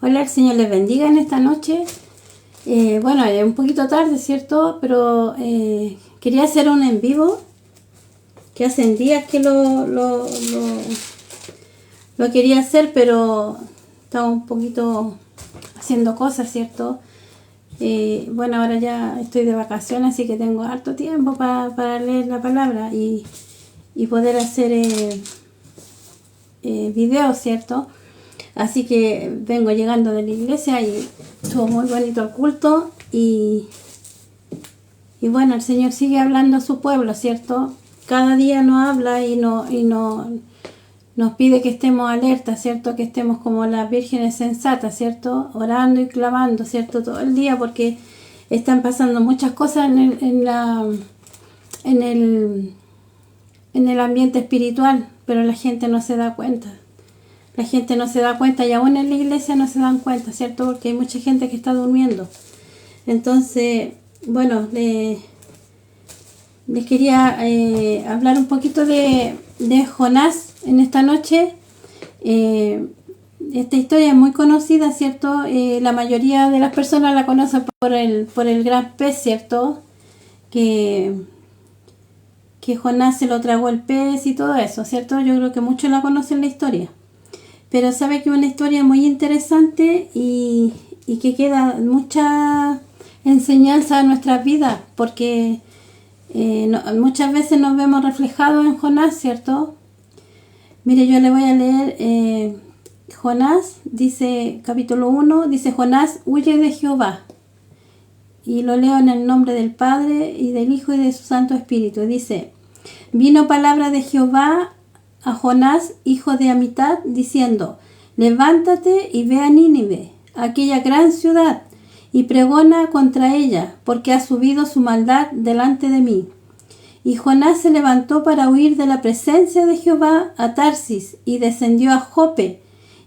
Hola, el Señor les bendiga en esta noche. Bueno, es un poquito tarde, ¿cierto? Pero quería hacer un en vivo, que hacen días que lo quería hacer, pero estaba un poquito haciendo cosas, ¿cierto? Bueno, ahora ya estoy de vacaciones, así que tengo harto tiempo para leer la palabra y poder hacer videos, ¿cierto? Así que vengo llegando de la iglesia y estuvo muy bonito el culto y bueno, el Señor sigue hablando a su pueblo, ¿cierto? Cada día nos habla y nos pide que estemos alertas, ¿cierto? Que estemos como las vírgenes sensatas, ¿cierto? Orando y clamando, ¿cierto? Todo el día, porque están pasando muchas cosas en el ambiente espiritual, pero la gente no se da cuenta. La gente no se da cuenta y aún en la iglesia no se dan cuenta, ¿cierto? Porque hay mucha gente que está durmiendo. Entonces, bueno, les quería hablar un poquito de Jonás en esta noche. Esta historia es muy conocida, ¿cierto? La mayoría de las personas la conocen por el gran pez, ¿cierto? Que Jonás se lo tragó el pez y todo eso, ¿cierto? Yo creo que muchos la conocen la historia. Pero sabe que es una historia muy interesante y que queda mucha enseñanza en nuestras vidas, porque muchas veces nos vemos reflejados en Jonás, ¿cierto? Mire, yo le voy a leer Jonás, dice, capítulo 1, dice: Jonás huye de Jehová. Y lo leo en el nombre del Padre, y del Hijo, y de su Santo Espíritu. Dice: vino palabra de Jehová a Jonás, hijo de Amitat, diciendo: levántate y ve a Nínive, aquella gran ciudad, y pregona contra ella, porque ha subido su maldad delante de mí. Y Jonás se levantó para huir de la presencia de Jehová a Tarsis, y descendió a Jope,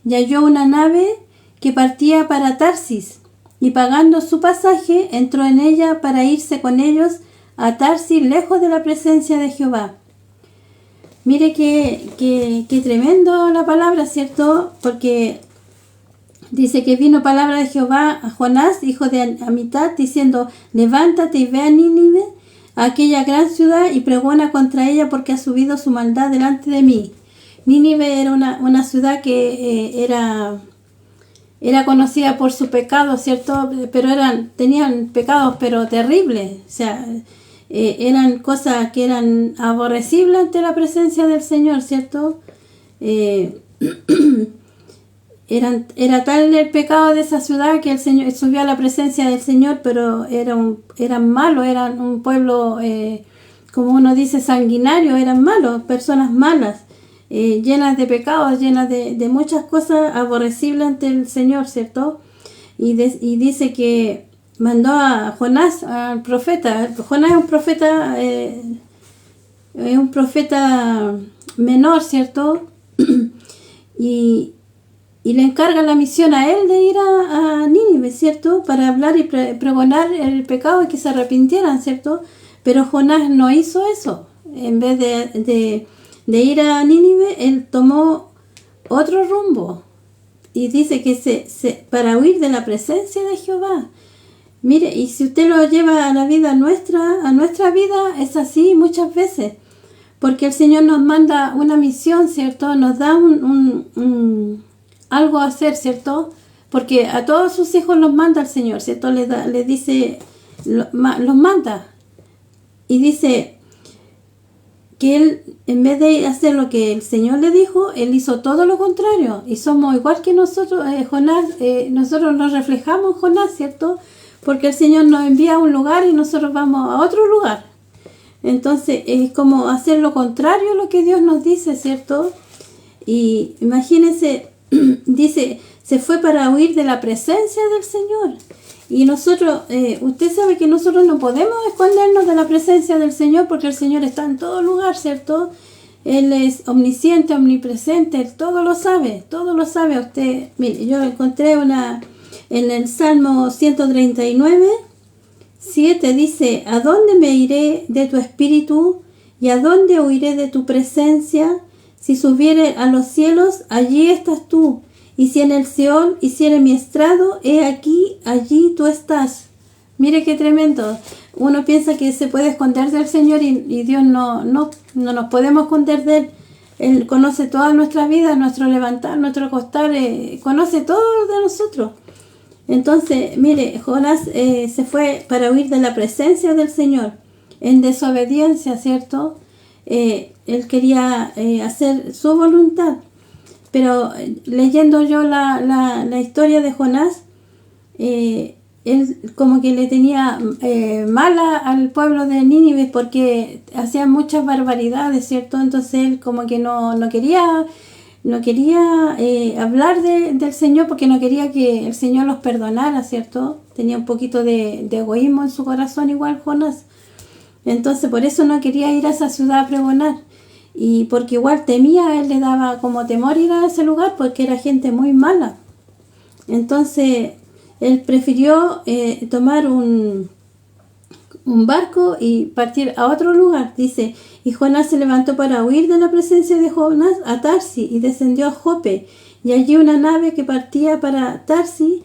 y halló una nave que partía para Tarsis, y pagando su pasaje, entró en ella para irse con ellos a Tarsis, lejos de la presencia de Jehová. Mire que tremendo la palabra, ¿cierto? Porque dice que vino palabra de Jehová a Jonás, hijo de Amitat, diciendo: levántate y ve a Nínive, a aquella gran ciudad, y pregona contra ella, porque ha subido su maldad delante de mí. Nínive era una ciudad que era conocida por su pecado, ¿cierto? Pero tenían pecados pero terribles, o sea, eran cosas que eran aborrecibles ante la presencia del Señor, ¿cierto? Era tal el pecado de esa ciudad que el Señor subió a la presencia del Señor, pero eran malos, eran un pueblo, como uno dice, sanguinario, eran malos, personas malas, llenas de pecados, llenas de muchas cosas aborrecibles ante el Señor, ¿cierto? Y dice que mandó a Jonás, al profeta. Jonás es un profeta menor, ¿cierto? y le encarga la misión a él de ir a Nínive, ¿cierto? Para hablar y pregonar el pecado y que se arrepintieran, ¿cierto? Pero Jonás no hizo eso. En vez de ir a Nínive, él tomó otro rumbo. Y dice que para huir de la presencia de Jehová. Mire, y si usted lo lleva a la vida a nuestra vida, es así muchas veces. Porque el Señor nos manda una misión, ¿cierto? Nos da algo a hacer, ¿cierto? Porque a todos sus hijos los manda el Señor, ¿cierto? Les dice, los manda. Y dice que él, en vez de hacer lo que el Señor le dijo, él hizo todo lo contrario. Y somos igual que nosotros, Jonás, nosotros nos reflejamos en Jonás, ¿cierto? Porque el Señor nos envía a un lugar y nosotros vamos a otro lugar. Entonces es como hacer lo contrario a lo que Dios nos dice, ¿cierto? Y imagínense, dice, se fue para huir de la presencia del Señor. Y nosotros, usted sabe que nosotros no podemos escondernos de la presencia del Señor, porque el Señor está en todo lugar, ¿cierto? Él es omnisciente, omnipresente, Él todo lo sabe usted. Mire, yo encontré en el Salmo 139, 7 dice: ¿a dónde me iré de tu espíritu? ¿Y a dónde huiré de tu presencia? Si subiere a los cielos, allí estás tú. y si en el Seol hiciere mi estrado, he aquí, allí tú estás. Mire qué tremendo. Uno piensa que se puede esconder del Señor y Dios no nos podemos esconder de Él. Él conoce toda nuestra vida, nuestro levantar, nuestro acostar, conoce todo de nosotros. Entonces, mire, Jonás se fue para huir de la presencia del Señor, en desobediencia, ¿cierto? Él quería hacer su voluntad. Pero leyendo yo la historia de Jonás, él como que le tenía mala al pueblo de Nínive porque hacían muchas barbaridades, ¿cierto? Entonces él como que no quería hablar del Señor porque no quería que el Señor los perdonara, ¿cierto? Tenía un poquito de egoísmo en su corazón igual Jonás. Entonces por eso no quería ir a esa ciudad a pregonar. Y porque igual temía, él le daba como temor ir a ese lugar porque era gente muy mala. Entonces él prefirió tomar un barco y partir a otro lugar. Dice, y Jonás se levantó para huir de la presencia de Jonás a Tarsis y descendió a Jope. Y allí una nave que partía para Tarsis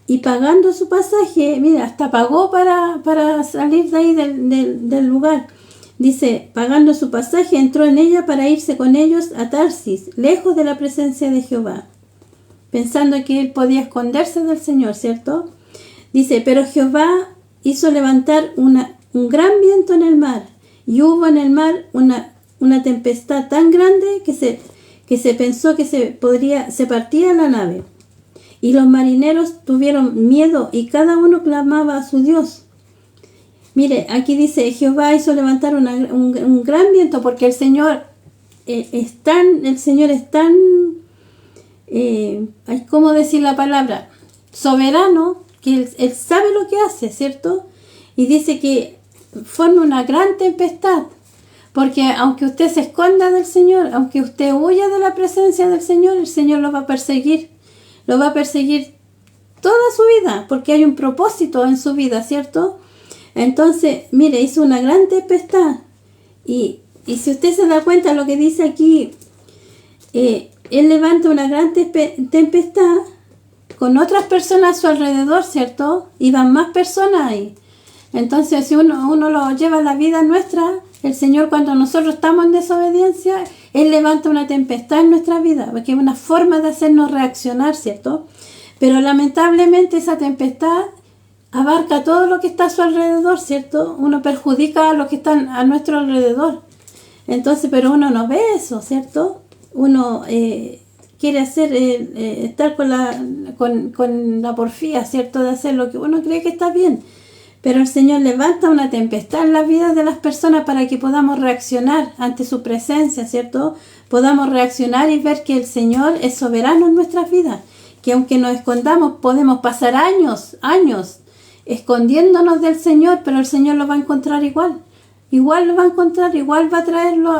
y pagando su pasaje, mira, hasta pagó para salir de ahí del lugar. Dice, pagando su pasaje, entró en ella para irse con ellos a Tarsis, lejos de la presencia de Jehová, pensando que él podía esconderse del Señor, ¿cierto? Dice, pero Jehová hizo levantar un gran viento en el mar, y hubo en el mar una tempestad tan grande que se pensó que se partía la nave. Y los marineros tuvieron miedo, y cada uno clamaba a su Dios. Mire, aquí dice, Jehová hizo levantar un gran viento, porque el Señor es tan, ¿cómo decir la palabra? Soberano, que él sabe lo que hace, ¿cierto? Y dice que forma una gran tempestad, porque aunque usted se esconda del Señor, aunque usted huya de la presencia del Señor, el Señor lo va a perseguir toda su vida, porque hay un propósito en su vida, ¿cierto? Entonces, mire, hizo una gran tempestad. Y si usted se da cuenta lo que dice aquí, él levanta una gran tempestad con otras personas a su alrededor, ¿cierto? Y van más personas ahí. Entonces, si uno lo lleva a la vida nuestra, el Señor, cuando nosotros estamos en desobediencia, Él levanta una tempestad en nuestra vida, porque es una forma de hacernos reaccionar, ¿cierto? Pero lamentablemente esa tempestad abarca todo lo que está a su alrededor, ¿cierto? Uno perjudica a los que están a nuestro alrededor. Entonces, pero uno no ve eso, ¿cierto? Uno quiere estar con la porfía, ¿cierto? De hacer lo que uno cree que está bien. Pero el Señor levanta una tempestad en la vida de las personas para que podamos reaccionar ante su presencia, ¿cierto? Podamos reaccionar y ver que el Señor es soberano en nuestras vidas. Que aunque nos escondamos, podemos pasar años escondiéndonos del Señor, pero el Señor lo va a encontrar igual. Igual lo va a encontrar, igual va a traerlo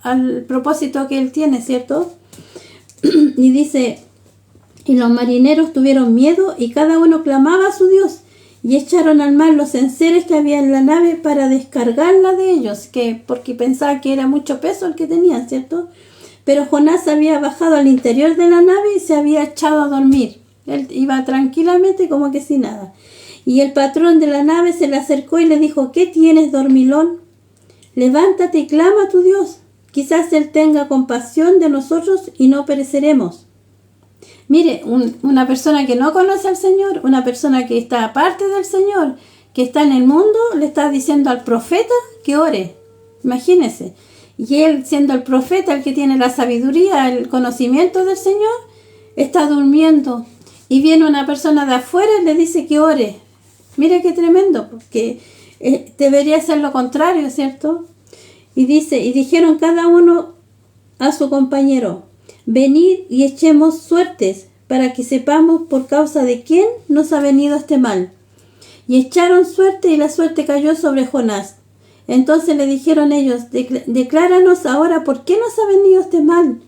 al propósito que Él tiene, ¿cierto? Y dice, y los marineros tuvieron miedo y cada uno clamaba a su Dios y echaron al mar los enseres que había en la nave para descargarla de ellos, porque pensaba que era mucho peso el que tenían, ¿cierto? Pero Jonás había bajado al interior de la nave y se había echado a dormir. Él iba tranquilamente como que sin nada. Y el patrón de la nave se le acercó y le dijo, ¿qué tienes, dormilón? Levántate y clama a tu Dios. Quizás Él tenga compasión de nosotros y no pereceremos. Mire, una persona que no conoce al Señor, una persona que está aparte del Señor, que está en el mundo, le está diciendo al profeta que ore. Imagínese. Y él, siendo el profeta, el que tiene la sabiduría, el conocimiento del Señor, está durmiendo. Y viene una persona de afuera y le dice que ore. Mire qué tremendo, porque debería ser lo contrario, ¿cierto? Y dice, y dijeron cada uno a su compañero, venid y echemos suertes, para que sepamos por causa de quién nos ha venido este mal. Y echaron suerte, y la suerte cayó sobre Jonás. Entonces le dijeron ellos, decláranos ahora por qué nos ha venido este mal.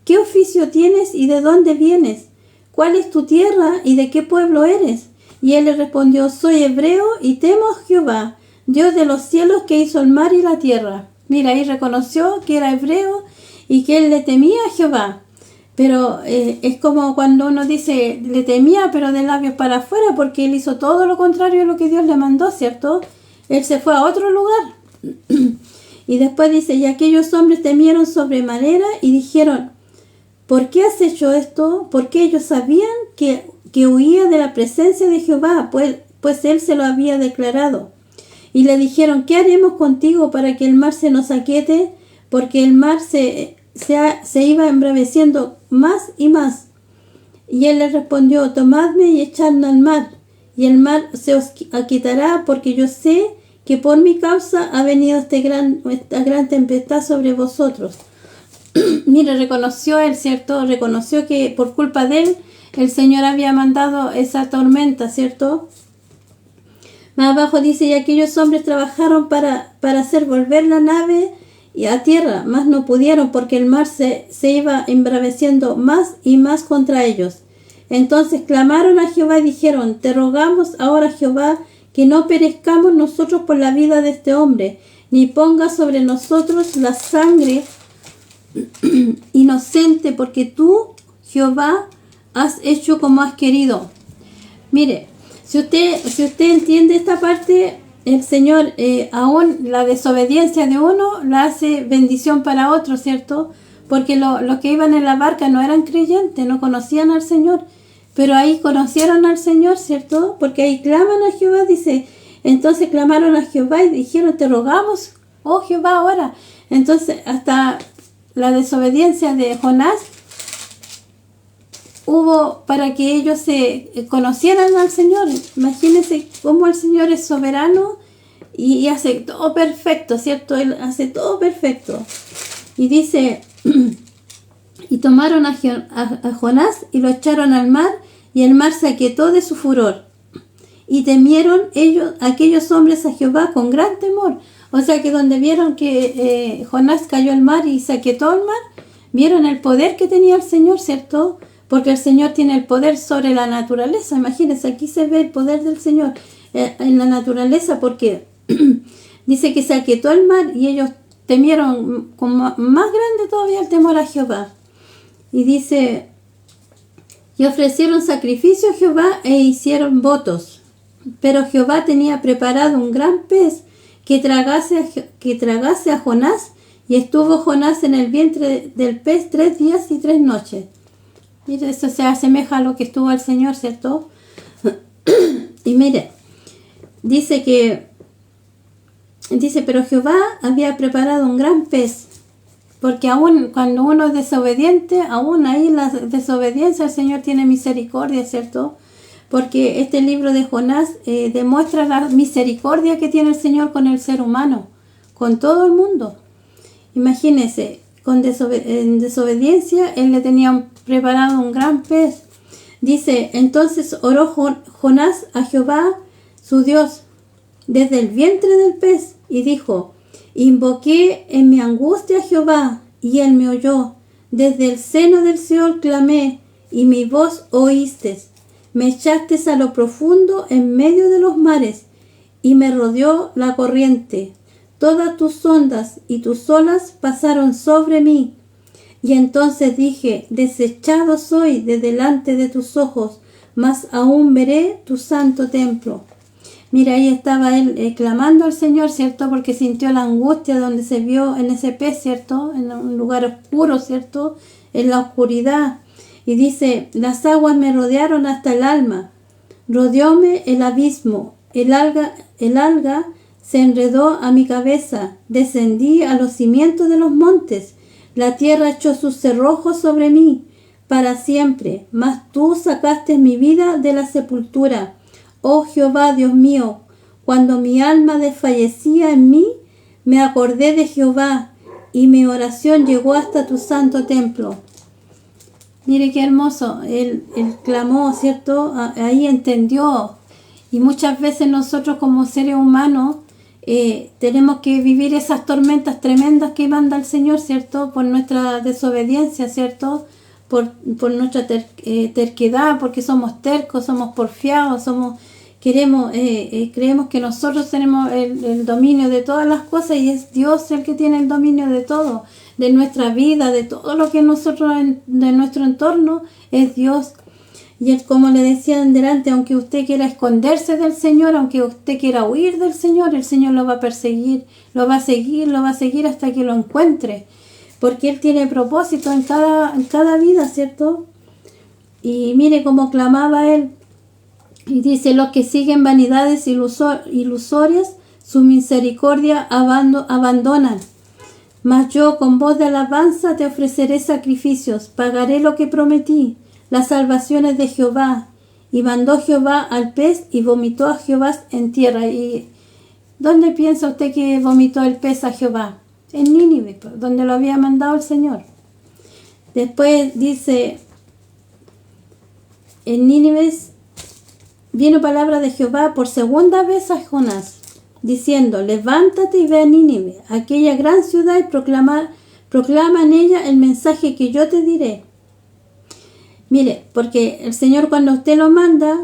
¿Qué oficio tienes y de dónde vienes? ¿Cuál es tu tierra y de qué pueblo eres? Y él le respondió, soy hebreo y temo a Jehová, Dios de los cielos que hizo el mar y la tierra. Mira, ahí reconoció que era hebreo y que él le temía a Jehová. Pero es como cuando uno dice, le temía, pero de labios para afuera, porque él hizo todo lo contrario a lo que Dios le mandó, ¿cierto? Él se fue a otro lugar. Y después dice, y aquellos hombres temieron sobremanera y dijeron, ¿por qué has hecho esto? Porque ellos sabían que huía de la presencia de Jehová, pues él se lo había declarado. Y le dijeron, ¿qué haremos contigo para que el mar se nos aquiete? Porque el mar se iba embraveciendo más y más. Y él les respondió, tomadme y echadme al mar, y el mar se os aquietará, porque yo sé que por mi causa ha venido esta gran tempestad sobre vosotros. Mire, reconoció él, ¿cierto? Reconoció que por culpa de él, el Señor había mandado esa tormenta, ¿cierto? Más abajo dice, y aquellos hombres trabajaron para hacer volver la nave y a tierra, mas no pudieron, porque el mar se iba embraveciendo más y más contra ellos. Entonces clamaron a Jehová y dijeron, te rogamos ahora, Jehová, que no perezcamos nosotros por la vida de este hombre, ni ponga sobre nosotros la sangre inocente, porque tú, Jehová, has hecho como has querido. Mire, si usted entiende esta parte, el Señor, aún la desobediencia de uno la hace bendición para otro, ¿cierto? Porque los que iban en la barca no eran creyentes, no conocían al Señor, pero ahí conocieron al Señor, ¿cierto? Porque ahí claman a Jehová, dice, entonces clamaron a Jehová y dijeron, te rogamos, oh Jehová, ahora. Entonces, hasta la desobediencia de Jonás hubo para que ellos se conocieran al Señor. Imagínense cómo el Señor es soberano y hace todo perfecto, ¿cierto? Él hace todo perfecto. Y dice, y tomaron a Jonás y lo echaron al mar, y el mar se aquietó de su furor. Y temieron aquellos hombres a Jehová con gran temor. O sea que donde vieron que Jonás cayó al mar y se aquietó el mar, vieron el poder que tenía el Señor, ¿cierto? Porque el Señor tiene el poder sobre la naturaleza. Imagínense, aquí se ve el poder del Señor en la naturaleza, porque dice que se aquietó el mar y ellos temieron con más grande todavía el temor a Jehová. Y dice, y ofrecieron sacrificio a Jehová e hicieron votos. Pero Jehová tenía preparado un gran pez que tragase a Jonás, y estuvo Jonás en el vientre del pez 3 días y 3 noches. Mire, eso se asemeja a lo que estuvo el Señor, ¿cierto? Y mire, dice, pero Jehová había preparado un gran pez, porque aún cuando uno es desobediente, aún ahí la desobediencia, el Señor tiene misericordia, ¿cierto? Porque este libro de Jonás demuestra la misericordia que tiene el Señor con el ser humano, con todo el mundo. Imagínense, en desobediencia, él le tenía preparado un gran pez. Dice, entonces oró Jonás a Jehová, su Dios, desde el vientre del pez, y dijo, invoqué en mi angustia a Jehová, y él me oyó. Desde el seno del Seol clamé, y mi voz oíste. Me echaste a lo profundo en medio de los mares, y me rodeó la corriente. Todas tus ondas y tus olas pasaron sobre mí. Y entonces dije, desechado soy de delante de tus ojos, mas aún veré tu santo templo. Mira, ahí estaba él clamando al Señor, ¿cierto? Porque sintió la angustia donde se vio en ese pez, ¿cierto? En un lugar oscuro, ¿cierto? En la oscuridad. Y dice, las aguas me rodearon hasta el alma. Rodeóme el abismo. El alga se enredó a mi cabeza. Descendí a los cimientos de los montes. La tierra echó sus cerrojos sobre mí para siempre. Mas tú sacaste mi vida de la sepultura. Oh Jehová, Dios mío, cuando mi alma desfallecía en mí, me acordé de Jehová, y mi oración llegó hasta tu santo templo. Mire qué hermoso, él clamó, ¿cierto? Ahí entendió. Y muchas veces nosotros como seres humanos tenemos que vivir esas tormentas tremendas que manda el Señor, ¿cierto? Por nuestra desobediencia, ¿cierto? Por nuestra terquedad, porque somos tercos, somos porfiados, creemos que nosotros tenemos el dominio de todas las cosas, y es Dios el que tiene el dominio de todo. de nuestra vida, de todo lo que nosotros, de nuestro entorno, es Dios. Y él, como le decía delante, aunque usted quiera esconderse del Señor, aunque usted quiera huir del Señor, el Señor lo va a perseguir, lo va a seguir hasta que lo encuentre. Porque Él tiene propósito en cada vida, ¿cierto? Y mire cómo clamaba Él. Y dice, los que siguen vanidades ilusorias, su misericordia abandonan. Mas yo con voz de alabanza te ofreceré sacrificios, pagaré lo que prometí. Las salvaciones de Jehová. Y mandó Jehová al pez y vomitó a Jehová en tierra. ¿Y dónde piensa usted que vomitó el pez a Jehová? En Nínive, donde lo había mandado el Señor. Después dice, en Nínive vino palabra de Jehová por segunda vez a Jonás, diciendo, levántate y ve a Nínive, aquella gran ciudad, y proclama en ella el mensaje que yo te diré. Mire, porque el Señor cuando usted lo manda,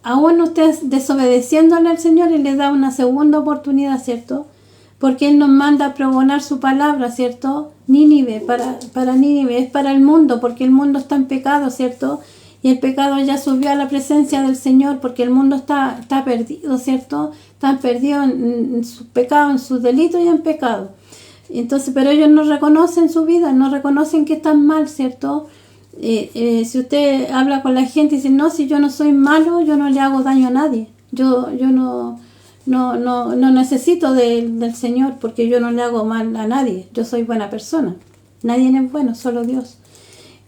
aún usted desobedeciéndole al Señor, y le da una segunda oportunidad, ¿cierto? Porque Él nos manda a pregonar su palabra, ¿cierto? Nínive, para Nínive, es para el mundo, porque el mundo está en pecado, ¿cierto? Y el pecado ya subió a la presencia del Señor, porque el mundo está perdido, ¿cierto? Está perdido en su pecado, en sus delitos y en pecado. Entonces, pero ellos no reconocen su vida, no reconocen que están mal, ¿cierto? Si usted habla con la gente y dice, no, si yo no soy malo, yo no le hago daño a nadie. Yo no necesito del Señor, porque yo no le hago mal a nadie. Yo soy buena persona. Nadie es bueno, solo Dios.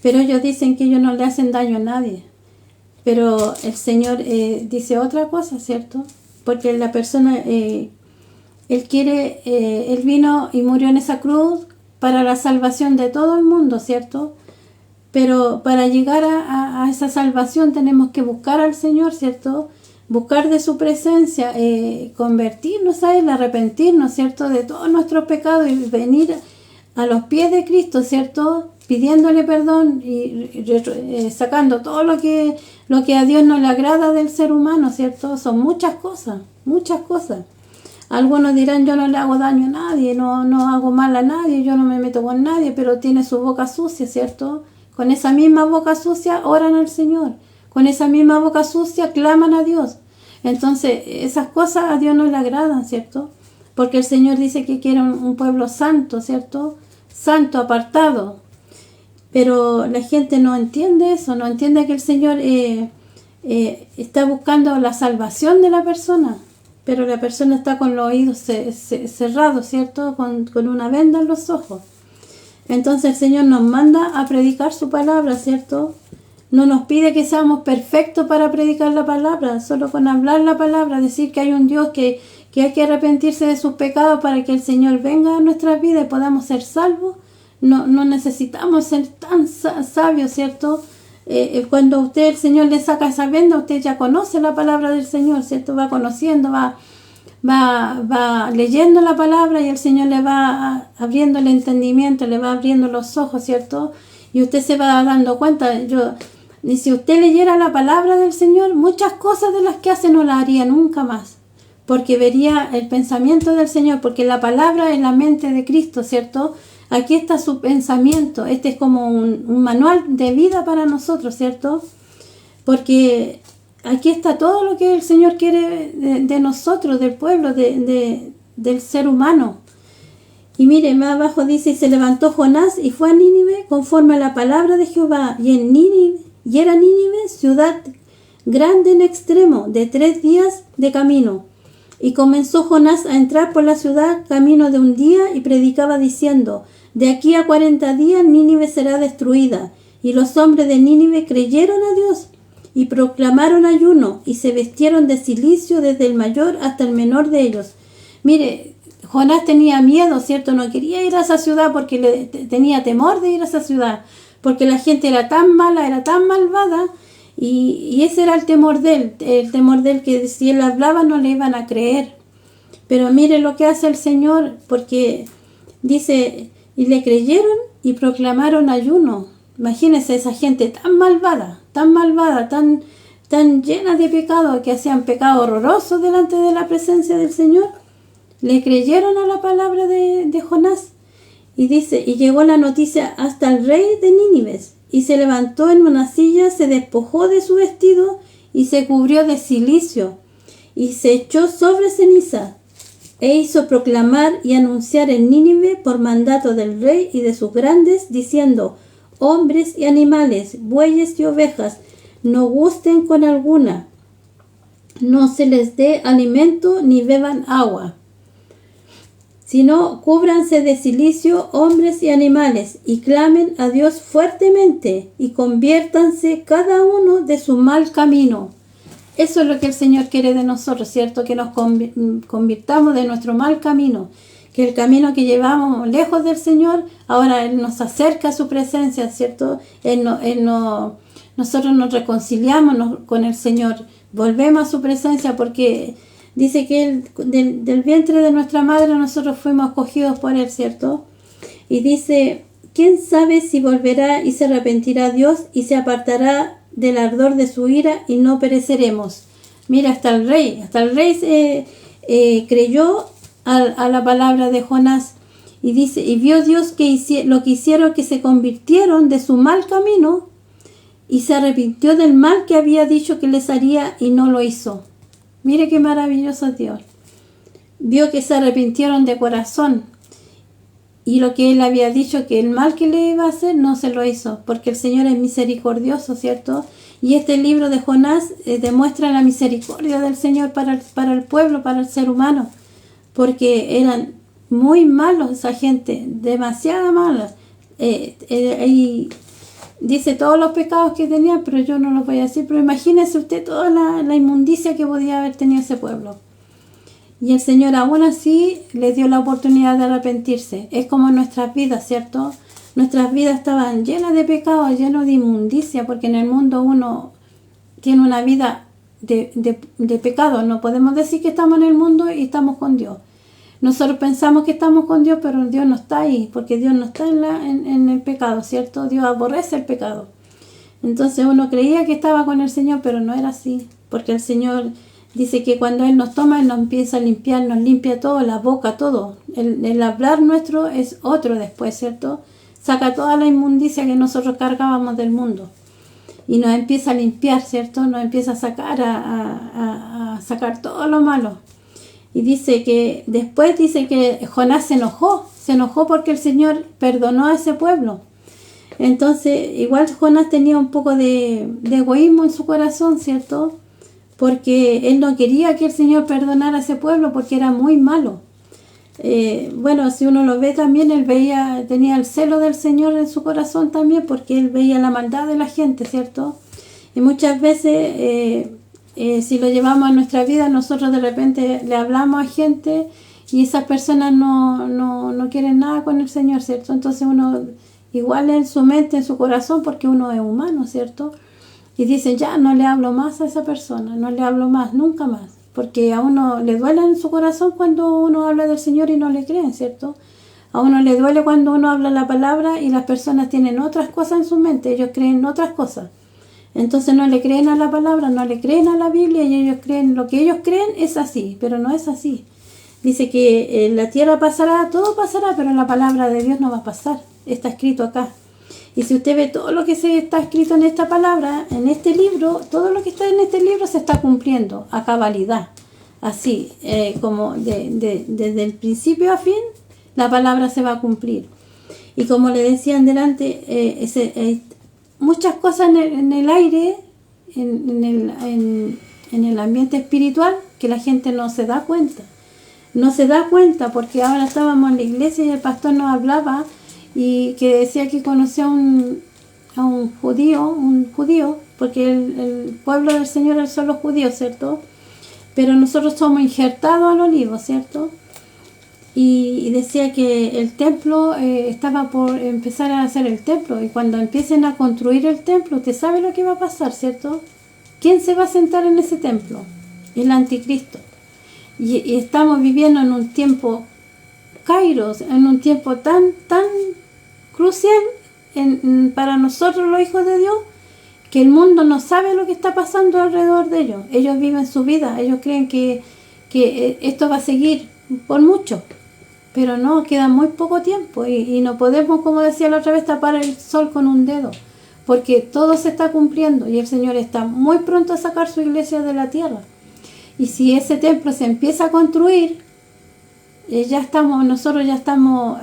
Pero ellos dicen que ellos no le hacen daño a nadie. Pero el Señor dice otra cosa, ¿cierto? Porque la persona... Él vino y murió en esa cruz para la salvación de todo el mundo, ¿cierto? Pero para llegar a esa salvación tenemos que buscar al Señor, ¿cierto? Buscar de su presencia, convertirnos a Él, arrepentirnos, ¿cierto? De todos nuestros pecados y venir a los pies de Cristo, ¿cierto? Pidiéndole perdón y sacando todo lo que a Dios no le agrada del ser humano, ¿cierto? Son muchas cosas, muchas cosas. Algunos dirán, yo no le hago daño a nadie, no hago mal a nadie, yo no me meto con nadie, pero tiene su boca sucia, ¿cierto? Con esa misma boca sucia oran al Señor, con esa misma boca sucia claman a Dios. Entonces, esas cosas a Dios no le agradan, ¿cierto? Porque el Señor dice que quiere un pueblo santo, ¿cierto? Santo, apartado. Pero la gente no entiende eso, no entiende que el Señor está buscando la salvación de la persona. Pero la persona está con los oídos cerrados, ¿cierto? Con una venda en los ojos. Entonces el Señor nos manda a predicar su palabra, ¿cierto? No nos pide que seamos perfectos para predicar la palabra, solo con hablar la palabra, decir que hay un Dios que hay que arrepentirse de sus pecados para que el Señor venga a nuestras vidas y podamos ser salvos. No necesitamos ser tan sabios, ¿cierto? Cuando usted, el Señor le saca esa venda, usted ya conoce la palabra del Señor, ¿cierto? Va conociendo, va leyendo la palabra y el Señor le va abriendo el entendimiento, le va abriendo los ojos, ¿cierto? Y usted se va dando cuenta. Y si usted leyera la palabra del Señor, muchas cosas de las que hace no las haría nunca más, porque vería el pensamiento del Señor, porque la palabra es la mente de Cristo, ¿cierto? Aquí está su pensamiento. Este es como un manual de vida para nosotros, ¿cierto? Porque aquí está todo lo que el Señor quiere de nosotros, del pueblo, del ser humano. Y mire, más abajo dice, y se levantó Jonás y fue a Nínive conforme a la palabra de Jehová. Y era Nínive ciudad grande en extremo, de 3 días de camino. Y comenzó Jonás a entrar por la ciudad camino de un día y predicaba diciendo, de aquí a 40 días Nínive será destruida. Y los hombres de Nínive creyeron a Dios y proclamaron ayuno y se vistieron de cilicio desde el mayor hasta el menor de ellos. Mire, Jonás tenía miedo, ¿cierto? No quería ir a esa ciudad porque tenía temor de ir a esa ciudad, porque la gente era tan mala, era tan malvada, y ese era el temor de él, que si él hablaba no le iban a creer. Pero mire lo que hace el Señor, porque dice, y le creyeron y proclamaron ayuno. Imagínense esa gente tan malvada, tan llena de pecado, que hacían pecado horroroso delante de la presencia del Señor. le creyeron a la palabra de Jonás. Y dice, y llegó la noticia hasta el rey de Nínive, y se levantó en una silla, se despojó de su vestido y se cubrió de cilicio, y se echó sobre ceniza, e hizo proclamar y anunciar en Nínive por mandato del rey y de sus grandes, diciendo: hombres y animales, bueyes y ovejas, no gusten con alguna, no se les dé alimento ni beban agua, sino cúbranse de cilicio hombres y animales, y clamen a Dios fuertemente, y conviértanse cada uno de su mal camino. Eso es lo que el Señor quiere de nosotros, ¿cierto? Que nos convirtamos de nuestro mal camino, que el camino que llevamos lejos del Señor, ahora Él nos acerca a su presencia, ¿cierto? Nosotros nos reconciliamos con el Señor, volvemos a su presencia, porque dice que del vientre de nuestra madre nosotros fuimos escogidos por Él, ¿cierto? Y dice, ¿quién sabe si volverá y se arrepentirá Dios y se apartará del ardor de su ira y no pereceremos? Mira, hasta el rey creyó a la palabra de Jonás, y dice, y vio Dios lo que hicieron, que se convirtieron de su mal camino y se arrepintió del mal que había dicho que les haría y no lo hizo. Mire qué maravilloso es Dios. Vio que se arrepintieron de corazón, y lo que Él había dicho que el mal que le iba a hacer no se lo hizo, porque el Señor es misericordioso, ¿cierto? Y este libro de Jonás demuestra la misericordia del Señor para el pueblo, para el ser humano, porque eran muy malos esa gente, demasiado malos. Y dice todos los pecados que tenían, pero yo no los voy a decir, pero imagínese usted toda la inmundicia que podía haber tenido ese pueblo. Y el Señor aún así les dio la oportunidad de arrepentirse. Es como nuestras vidas, ¿cierto? Nuestras vidas estaban llenas de pecados, llenas de inmundicia, porque en el mundo uno tiene una vida de pecado. No podemos decir que estamos en el mundo y estamos con Dios. Nosotros pensamos que estamos con Dios, pero Dios no está ahí, porque Dios no está en el pecado, ¿cierto? Dios aborrece el pecado. Entonces uno creía que estaba con el Señor, pero no era así, porque el Señor dice que cuando Él nos toma, Él nos empieza a limpiar, nos limpia todo, la boca, todo. El hablar nuestro es otro después, ¿cierto? Saca toda la inmundicia que nosotros cargábamos del mundo y nos empieza a limpiar, ¿cierto? Nos empieza a sacar, a sacar todo lo malo. Y dice que después dice que Jonás se enojó porque el Señor perdonó a ese pueblo. Entonces igual Jonás tenía un poco de egoísmo en su corazón, ¿cierto? Porque él no quería que el Señor perdonara a ese pueblo porque era muy malo. Bueno, si uno lo ve también, él tenía el celo del Señor en su corazón también, porque él veía la maldad de la gente, ¿cierto? Y muchas veces, si lo llevamos a nuestra vida, nosotros de repente le hablamos a gente y esas personas no quieren nada con el Señor, ¿cierto? Entonces uno, igual en su mente, en su corazón, porque uno es humano, ¿cierto? Y dicen, ya, no le hablo más a esa persona, no le hablo más, nunca más. Porque a uno le duele en su corazón cuando uno habla del Señor y no le creen, ¿cierto? A uno le duele cuando uno habla la palabra y las personas tienen otras cosas en su mente, ellos creen otras cosas. Entonces no le creen a la palabra, no le creen a la Biblia, y ellos creen, lo que ellos creen es así, pero no es así. Dice que la tierra pasará, todo pasará, pero la palabra de Dios no va a pasar. Está escrito acá. Y si usted ve todo lo que se está escrito en esta palabra, en este libro, todo lo que está en este libro se está cumpliendo a cabalidad. Así, como desde el principio a fin, la palabra se va a cumplir. Y como le decía delante, muchas cosas en el aire, en el ambiente espiritual, que la gente no se da cuenta. No se da cuenta porque ahora estábamos en la iglesia y el pastor nos hablaba y que decía que conocía a un judío, porque el pueblo del Señor son los judíos, ¿cierto? Pero nosotros somos injertados al olivo, ¿cierto? Y decía que el templo estaba por empezar a hacer el templo, y cuando empiecen a construir el templo, usted sabe lo que va a pasar, ¿cierto? ¿Quién se va a sentar en ese templo? El anticristo. Y estamos viviendo en un tiempo kairos, en un tiempo tan crucial para nosotros los hijos de Dios, que el mundo no sabe lo que está pasando alrededor de ellos. Ellos viven su vida, ellos creen que esto va a seguir, por mucho. Pero no, queda muy poco tiempo y no podemos, como decía la otra vez, tapar el sol con un dedo, porque todo se está cumpliendo y el Señor está muy pronto a sacar su iglesia de la tierra. Y si ese templo se empieza a construir, nosotros ya estamos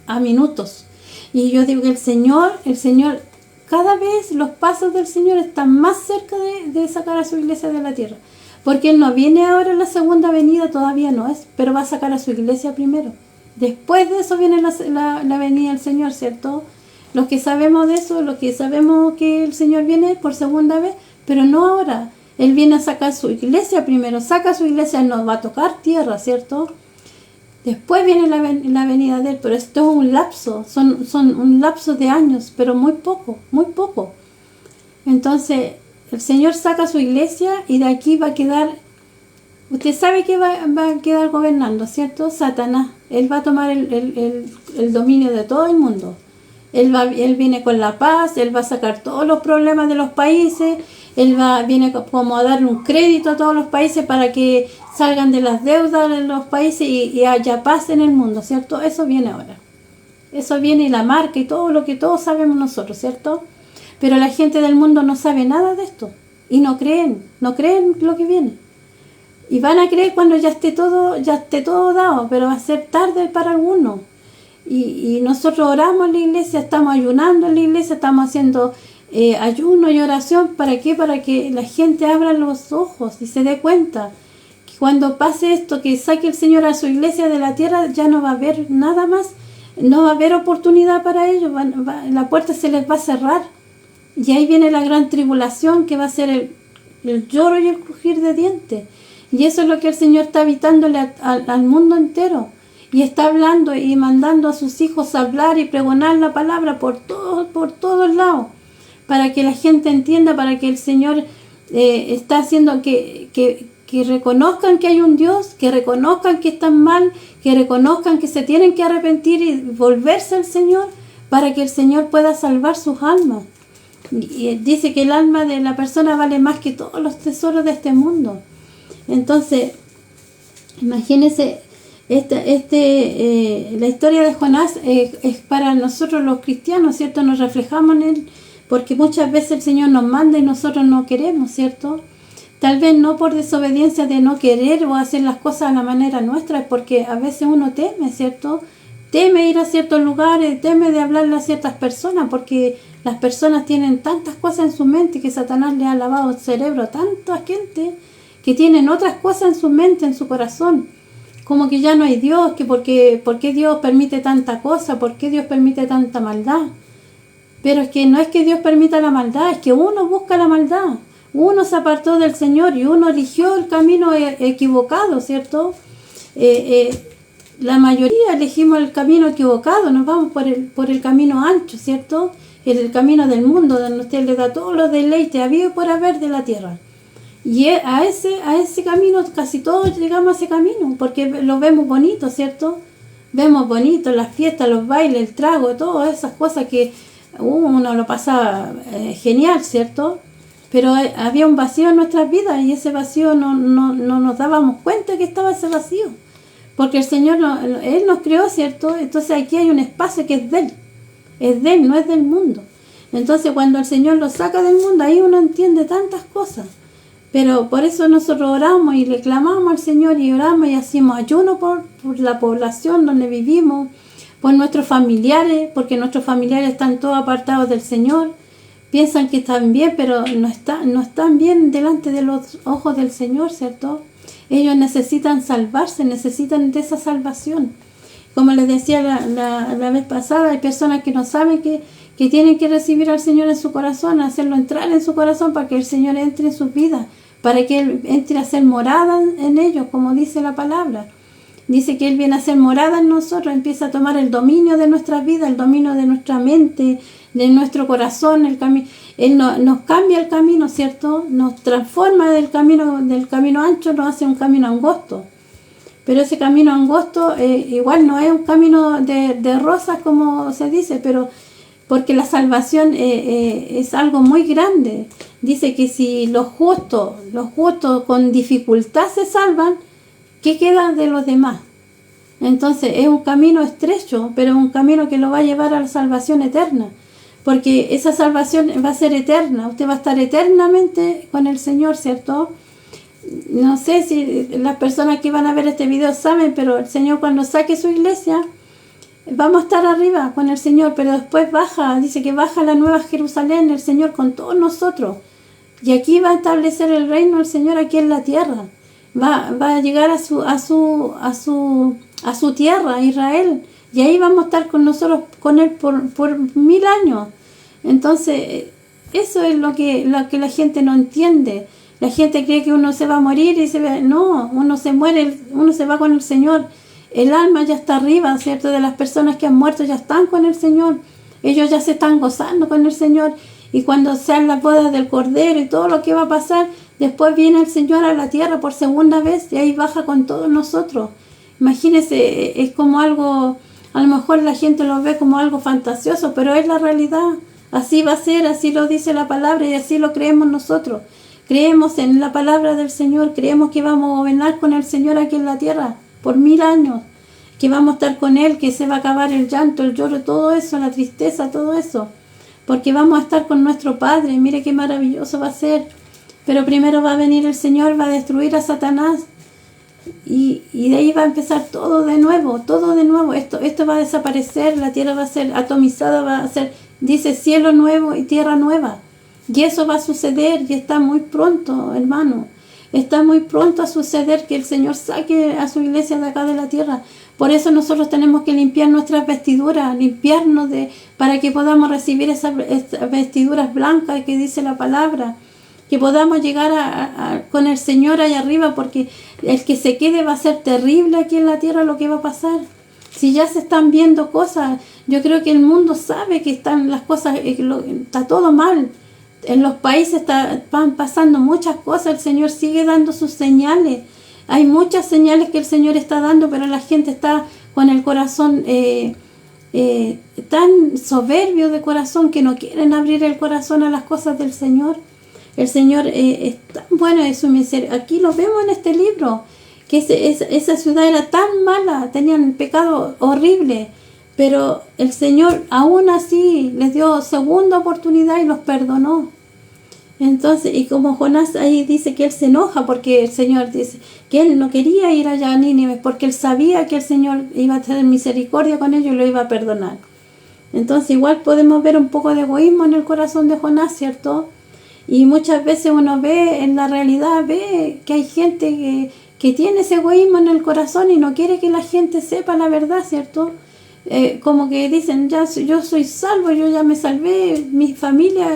a minutos. Y yo digo que el Señor, cada vez los pasos del Señor están más cerca de sacar a su iglesia de la tierra. Porque Él no viene ahora en la segunda venida, todavía no es, pero va a sacar a su iglesia primero. Después de eso viene la venida del Señor, ¿cierto? Los que sabemos de eso, los que sabemos que el Señor viene por segunda vez, pero no ahora. Él viene a sacar su iglesia primero, saca su iglesia, Él nos va a tocar tierra, ¿cierto? Después viene la venida de Él, pero esto es un lapso, son un lapso de años, pero muy poco, muy poco. Entonces, el Señor saca su iglesia y de aquí va a quedar, usted sabe que va a quedar gobernando, ¿cierto? Satanás. Él va a tomar el dominio de todo el mundo. Él viene con la paz, Él va a sacar todos los problemas de los países, viene como a dar un crédito a todos los países para que salgan de las deudas de los países y haya paz en el mundo, ¿cierto? Eso viene ahora. Eso viene y la marca y todo lo que todos sabemos nosotros, ¿cierto? Pero la gente del mundo no sabe nada de esto y no creen lo que viene. Y van a creer cuando ya esté todo dado, pero va a ser tarde para algunos. Y nosotros oramos en la iglesia, estamos ayunando en la iglesia, estamos haciendo ayuno y oración. ¿Para qué? Para que la gente abra los ojos y se dé cuenta que cuando pase esto, que saque el Señor a su iglesia de la tierra, ya no va a haber nada más, no va a haber oportunidad para ellos, la puerta se les va a cerrar. Y ahí viene la gran tribulación, que va a ser el lloro y el crujir de dientes. Y eso es lo que el Señor está habitándole al mundo entero. Y está hablando y mandando a sus hijos a hablar y pregonar la palabra por todos lados. Para que la gente entienda, para que el Señor está haciendo que reconozcan que hay un Dios, que reconozcan que están mal, que reconozcan que se tienen que arrepentir y volverse al Señor, para que el Señor pueda salvar sus almas. Y dice que el alma de la persona vale más que todos los tesoros de este mundo. Entonces, imagínense, la historia de Jonás es para nosotros los cristianos, ¿cierto? Nos reflejamos en él, porque muchas veces el Señor nos manda y nosotros no queremos, ¿cierto? Tal vez no por desobediencia de no querer o hacer las cosas a la manera nuestra, es porque a veces uno teme, ¿cierto? Teme ir a ciertos lugares, teme de hablarle a ciertas personas, porque las personas tienen tantas cosas en su mente que Satanás le ha lavado el cerebro a tanta gente que tienen otras cosas en su mente, en su corazón. Como que ya no hay Dios, que ¿por qué Dios permite tanta cosa? ¿Por qué Dios permite tanta maldad? Pero es que no es que Dios permita la maldad, es que uno busca la maldad. Uno se apartó del Señor y uno eligió el camino equivocado, ¿cierto? La mayoría elegimos el camino equivocado, nos vamos por el camino ancho, ¿cierto? El camino del mundo, donde usted le da todos los deleites habido y por haber de la tierra. Y a ese camino, casi todos llegamos a ese camino, porque lo vemos bonito, ¿cierto? Vemos bonito las fiestas, los bailes, el trago, todas esas cosas que uno lo pasaba genial, ¿cierto? Pero había un vacío en nuestras vidas y ese vacío no nos dábamos cuenta que estaba ese vacío. Porque el Señor, Él nos creó, ¿cierto? Entonces aquí hay un espacio que es de Él, no es del mundo. Entonces cuando el Señor lo saca del mundo, ahí uno entiende tantas cosas. Pero por eso nosotros oramos y le clamamos al Señor y oramos y hacemos ayuno por la población donde vivimos, por nuestros familiares, porque nuestros familiares están todos apartados del Señor. Piensan que están bien, pero no están bien delante de los ojos del Señor, ¿cierto? Ellos necesitan salvarse, necesitan de esa salvación. Como les decía la vez pasada, hay personas que no saben que tienen que recibir al Señor en su corazón, hacerlo entrar en su corazón para que el Señor entre en sus vidas, para que Él entre a hacer morada en ellos, como dice la palabra. Dice que Él viene a hacer morada en nosotros, empieza a tomar el dominio de nuestras vidas, el dominio de nuestra mente, de nuestro corazón, Él nos cambia el camino, ¿cierto? Nos transforma del camino ancho, nos hace un camino angosto. Pero ese camino angosto igual no es un camino de rosas, como se dice, pero porque la salvación es algo muy grande. Dice que si los justos con dificultad se salvan, ¿qué queda de los demás? Entonces es un camino estrecho, pero un camino que lo va a llevar a la salvación eterna, porque esa salvación va a ser eterna, usted va a estar eternamente con el Señor, ¿cierto? No sé si las personas que van a ver este video saben, pero el Señor cuando saque su iglesia, vamos a estar arriba con el Señor, pero después baja, dice que baja la nueva Jerusalén, el Señor con todos nosotros, y aquí va a establecer el reino del Señor aquí en la tierra, va a llegar a su tierra, Israel, y ahí vamos a estar con nosotros, con Él por 1000 años. Entonces, eso es lo que la gente no entiende. La gente cree que uno se va a morir y no, uno se muere, uno se va con el Señor. El alma ya está arriba, ¿cierto? De las personas que han muerto ya están con el Señor. Ellos ya se están gozando con el Señor. Y cuando sean las bodas del Cordero y todo lo que va a pasar, después viene el Señor a la tierra por segunda vez y ahí baja con todos nosotros. Imagínense, es como algo, a lo mejor la gente lo ve como algo fantasioso, pero es la realidad. Así va a ser, así lo dice la palabra y así lo creemos nosotros. Creemos en la palabra del Señor, creemos que vamos a gobernar con el Señor aquí en la tierra por 1000 años, que vamos a estar con Él, que se va a acabar el llanto, el lloro, todo eso, la tristeza, todo eso, porque vamos a estar con nuestro Padre. Mire qué maravilloso va a ser. Pero primero va a venir el Señor, va a destruir a Satanás y de ahí va a empezar todo de nuevo, esto va a desaparecer, la tierra va a ser atomizada, va a ser, dice, cielo nuevo y tierra nueva. Y eso va a suceder y está muy pronto, hermano. Está muy pronto a suceder que el Señor saque a su iglesia de acá de la tierra. Por eso nosotros tenemos que limpiar nuestras vestiduras, limpiarnos para que podamos recibir esas vestiduras blancas que dice la palabra. Que podamos llegar con el Señor allá arriba, porque el que se quede va a ser terrible aquí en la tierra lo que va a pasar. Si ya se están viendo cosas, yo creo que el mundo sabe que están las cosas, está todo mal. En los países van pasando muchas cosas, el Señor sigue dando sus señales. Hay muchas señales que el Señor está dando, pero la gente está con el corazón tan soberbio de corazón que no quieren abrir el corazón a las cosas del Señor. El Señor es tan bueno en su misericordia. Aquí lo vemos en este libro, que esa ciudad era tan mala, tenían pecado horrible, pero el Señor aún así les dio segunda oportunidad y los perdonó. Entonces, y como Jonás ahí dice que él se enoja porque el Señor dice que él no quería ir allá a Nínive, porque él sabía que el Señor iba a tener misericordia con ellos y lo iba a perdonar. Entonces igual podemos ver un poco de egoísmo en el corazón de Jonás, ¿cierto? Y muchas veces uno ve, en la realidad, ve que hay gente que tiene ese egoísmo en el corazón y no quiere que la gente sepa la verdad, ¿cierto? Como que dicen, ya yo soy salvo, yo ya me salvé, mi familia,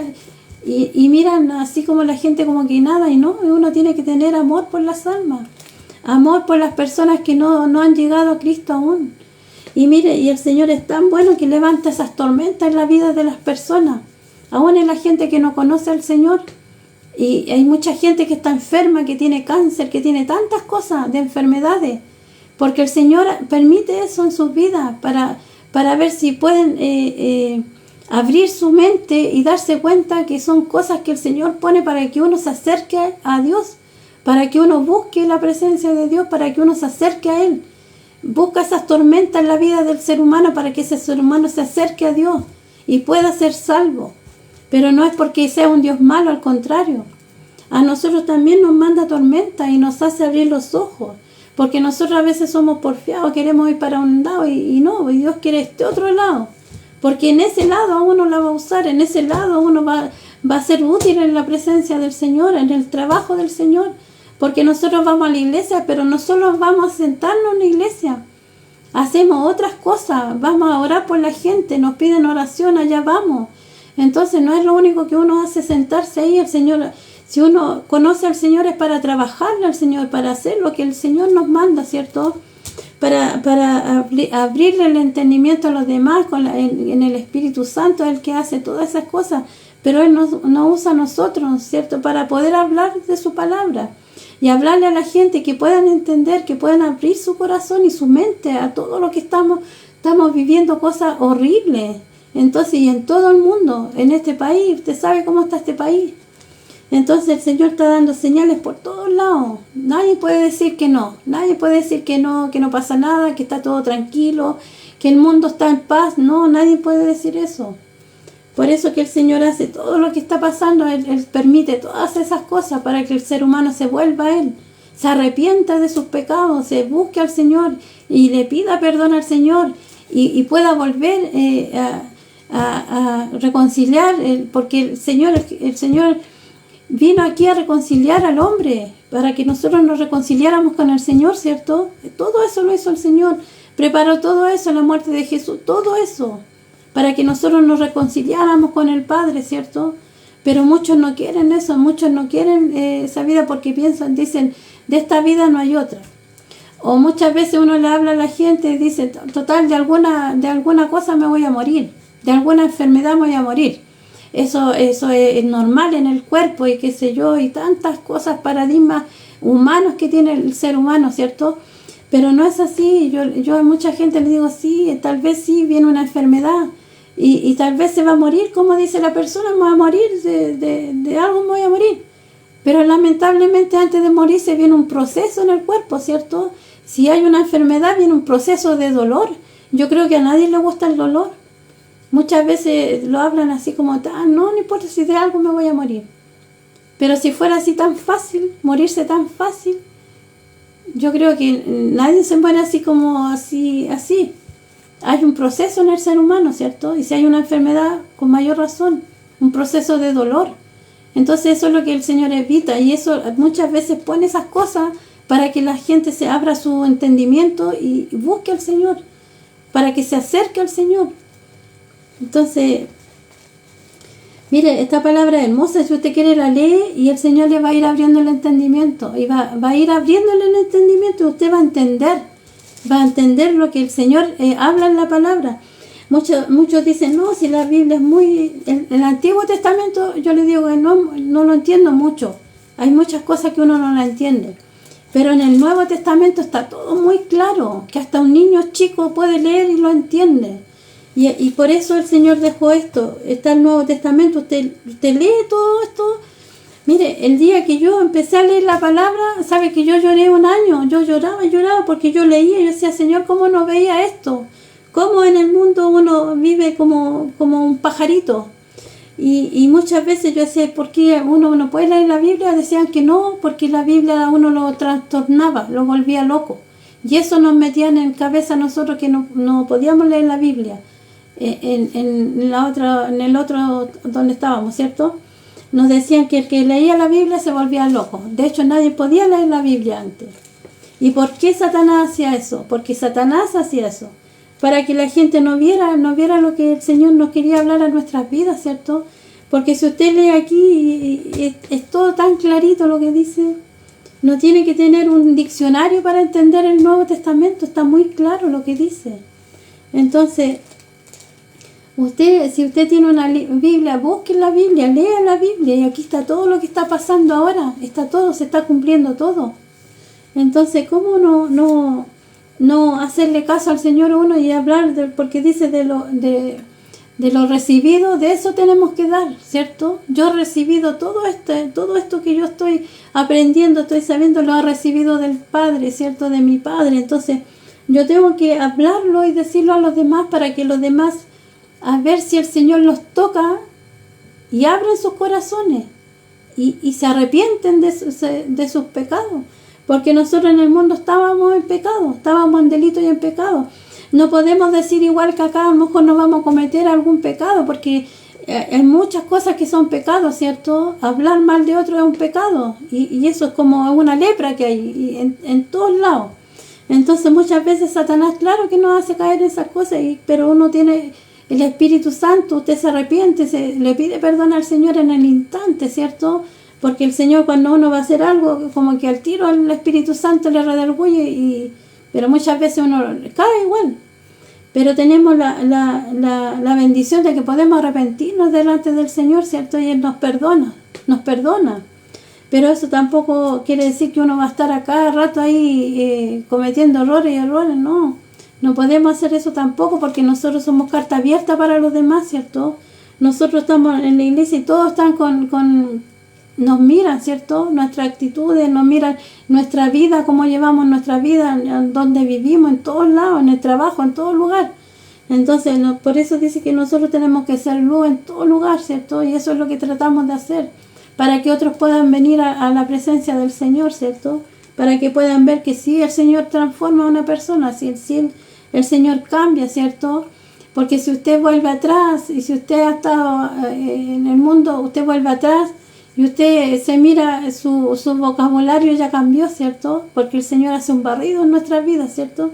y miran así como la gente como que nada, y no, uno tiene que tener amor por las almas, amor por las personas que no han llegado a Cristo aún. Y mire, y el Señor es tan bueno que levanta esas tormentas en la vida de las personas, aún en la gente que no conoce al Señor. Y hay mucha gente que está enferma, que tiene cáncer, que tiene tantas cosas de enfermedades, porque el Señor permite eso en sus vidas para ver si pueden abrir su mente y darse cuenta que son cosas que el Señor pone para que uno se acerque a Dios, para que uno busque la presencia de Dios, para que uno se acerque a Él. Busca esas tormentas en la vida del ser humano para que ese ser humano se acerque a Dios y pueda ser salvo. Pero no es porque sea un Dios malo, al contrario. A nosotros también nos manda tormenta y nos hace abrir los ojos, porque nosotros a veces somos porfiados, queremos ir para un lado y no, y Dios quiere este otro lado, porque en ese lado a uno la va a usar, en ese lado uno va a ser útil en la presencia del Señor, en el trabajo del Señor, porque nosotros vamos a la iglesia, pero no solo vamos a sentarnos en la iglesia, hacemos otras cosas, vamos a orar por la gente, nos piden oración, allá vamos. Entonces no es lo único que uno hace sentarse ahí. El Señor, si uno conoce al Señor, es para trabajarle al Señor, para hacer lo que el Señor nos manda, ¿cierto? Para abrirle el entendimiento a los demás en el Espíritu Santo, el que hace todas esas cosas, pero Él nos usa a nosotros, ¿cierto? Para poder hablar de su palabra y hablarle a la gente, que puedan entender, que puedan abrir su corazón y su mente a todo lo que estamos viviendo, cosas horribles. Entonces, y en todo el mundo, en este país, usted sabe cómo está este país. Entonces el Señor está dando señales por todos lados. Nadie puede decir que no. Nadie puede decir que no pasa nada, que está todo tranquilo, que el mundo está en paz. No, nadie puede decir eso. Por eso que el Señor hace todo lo que está pasando. Él permite todas esas cosas para que el ser humano se vuelva a Él. Se arrepienta de sus pecados, se busque al Señor y le pida perdón al Señor y pueda volver a reconciliar. Porque el Señor vino aquí a reconciliar al hombre, para que nosotros nos reconciliáramos con el Señor, ¿cierto? Todo eso lo hizo el Señor. Preparó todo eso, la muerte de Jesús, todo eso, para que nosotros nos reconciliáramos con el Padre, ¿cierto? Pero muchos no quieren eso, muchos no quieren esa vida porque dicen, de esta vida no hay otra. O muchas veces uno le habla a la gente y dice, total, de alguna cosa me voy a morir, de alguna enfermedad me voy a morir. Eso es normal en el cuerpo y qué sé yo, y tantas cosas, paradigmas humanos que tiene el ser humano, ¿cierto? Pero no es así. Yo a mucha gente le digo, sí, tal vez sí viene una enfermedad y tal vez se va a morir, como dice la persona, me voy a morir, de algo me voy a morir. Pero lamentablemente antes de morirse viene un proceso en el cuerpo, ¿cierto? Si hay una enfermedad viene un proceso de dolor. Yo creo que a nadie le gusta el dolor. Muchas veces lo hablan así como, no importa si de algo me voy a morir. Pero si fuera así tan fácil, morirse tan fácil, yo creo que nadie se muere así como así. Hay un proceso en el ser humano, ¿cierto? Y si hay una enfermedad, con mayor razón, un proceso de dolor. Entonces eso es lo que el Señor evita, y eso muchas veces pone esas cosas para que la gente se abra su entendimiento y busque al Señor, para que se acerque al Señor. Entonces, mire, esta palabra es hermosa. Si usted quiere la lee y el Señor le va a ir abriendo el entendimiento, y va a ir abriéndole el entendimiento, y usted va a entender lo que el Señor habla en la palabra. Muchos dicen, no, si la Biblia es muy... El Antiguo Testamento, yo le digo que no lo entiendo mucho. Hay muchas cosas que uno no la entiende. Pero en el Nuevo Testamento está todo muy claro, que hasta un niño chico puede leer y lo entiende. Y por eso el Señor dejó esto. Está el Nuevo Testamento, usted lee todo esto. Mire, el día que yo empecé a leer la palabra, sabe que yo lloré un año. Yo lloraba porque yo leía y yo decía, Señor, ¿cómo no veía esto? ¿Cómo en el mundo uno vive como un pajarito? Y muchas veces yo decía, ¿por qué uno no puede leer la Biblia? Decían que no, porque la Biblia a uno lo trastornaba, lo volvía loco. Y eso nos metía en cabeza a nosotros que no podíamos leer la Biblia. En el otro donde estábamos, ¿cierto? Nos decían que el que leía la Biblia se volvía loco. De hecho, nadie podía leer la Biblia antes. ¿Y por qué Satanás hacía eso? Porque Satanás hacía eso, para que la gente no viera lo que el Señor nos quería hablar a nuestras vidas, ¿cierto? Porque si usted lee aquí, es todo tan clarito lo que dice. No tiene que tener un diccionario para entender el Nuevo Testamento, está muy claro lo que dice. Entonces, si usted tiene una Biblia, busque la Biblia, lea la Biblia, y aquí está todo lo que está pasando ahora, está todo, se está cumpliendo todo. Entonces, ¿cómo no hacerle caso al Señor uno y hablar porque dice de lo recibido, de eso tenemos que dar, ¿cierto? Yo he recibido todo esto que yo estoy aprendiendo, estoy sabiendo, lo he recibido del Padre, ¿cierto? De mi Padre. Entonces, yo tengo que hablarlo y decirlo a los demás para que los demás, a ver si el Señor los toca y abren sus corazones y se arrepienten de sus pecados. Porque nosotros en el mundo estábamos en pecado, estábamos en delito y en pecado. No podemos decir igual que acá, a lo mejor no vamos a cometer algún pecado, porque hay muchas cosas que son pecados, ¿cierto? Hablar mal de otro es un pecado, y eso es como una lepra que hay en todos lados. Entonces muchas veces Satanás, claro que nos hace caer en esas cosas, pero uno tiene el Espíritu Santo, usted se arrepiente, le pide perdón al Señor en el instante, ¿cierto? Porque el Señor, cuando uno va a hacer algo, como que al tiro el Espíritu Santo le redarguye, pero muchas veces uno cae igual. Pero tenemos la bendición de que podemos arrepentirnos delante del Señor, ¿cierto? Y Él nos perdona. Pero eso tampoco quiere decir que uno va a estar a cada rato ahí cometiendo errores, no. No podemos hacer eso tampoco, porque nosotros somos carta abierta para los demás, ¿cierto? Nosotros estamos en la iglesia y todos están con nos miran, ¿cierto? Nuestras actitudes, nos miran nuestra vida, cómo llevamos nuestra vida, donde vivimos, en todos lados, en el trabajo, en todo lugar. Entonces, por eso dice que nosotros tenemos que ser luz en todo lugar, ¿cierto? Y eso es lo que tratamos de hacer, para que otros puedan venir a la presencia del Señor, ¿cierto? Para que puedan ver que sí, el Señor transforma a una persona, sí, el Señor cambia, ¿cierto? Porque si usted vuelve atrás, y si usted ha estado en el mundo, usted vuelve atrás, y usted se mira, su vocabulario ya cambió, ¿cierto? Porque el Señor hace un barrido en nuestras vidas, ¿cierto?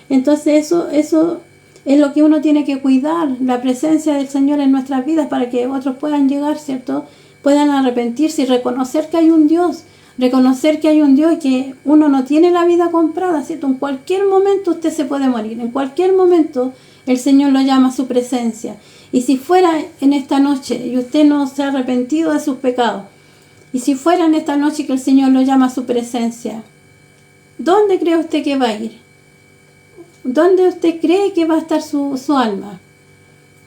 Entonces eso es lo que uno tiene que cuidar, la presencia del Señor en nuestras vidas, para que otros puedan llegar, ¿cierto? Puedan arrepentirse y reconocer que hay un Dios, reconocer que hay un Dios y que uno no tiene la vida comprada, ¿cierto? En cualquier momento usted se puede morir, en cualquier momento el Señor lo llama a su presencia. Y si fuera en esta noche y usted no se ha arrepentido de sus pecados, y si fuera en esta noche que el Señor lo llama a su presencia, ¿dónde cree usted que va a ir? ¿Dónde usted cree que va a estar su alma?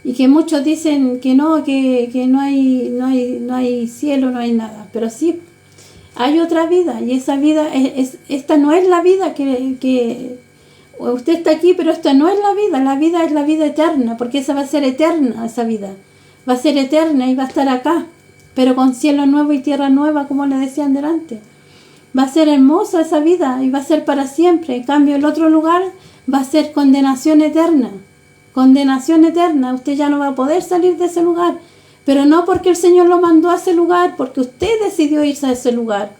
Y que muchos dicen que no hay cielo, no hay nada. Pero sí, hay otra vida, y esa vida, esta no es la vida que usted está aquí, pero esta no es la vida es la vida eterna, porque esa va a ser eterna, esa vida. Va a ser eterna y va a estar acá, pero con cielo nuevo y tierra nueva, como le decían delante. Va a ser hermosa esa vida y va a ser para siempre. En cambio, el otro lugar va a ser condenación eterna. Condenación eterna. Usted ya no va a poder salir de ese lugar. Pero no porque el Señor lo mandó a ese lugar, porque usted decidió irse a ese lugar.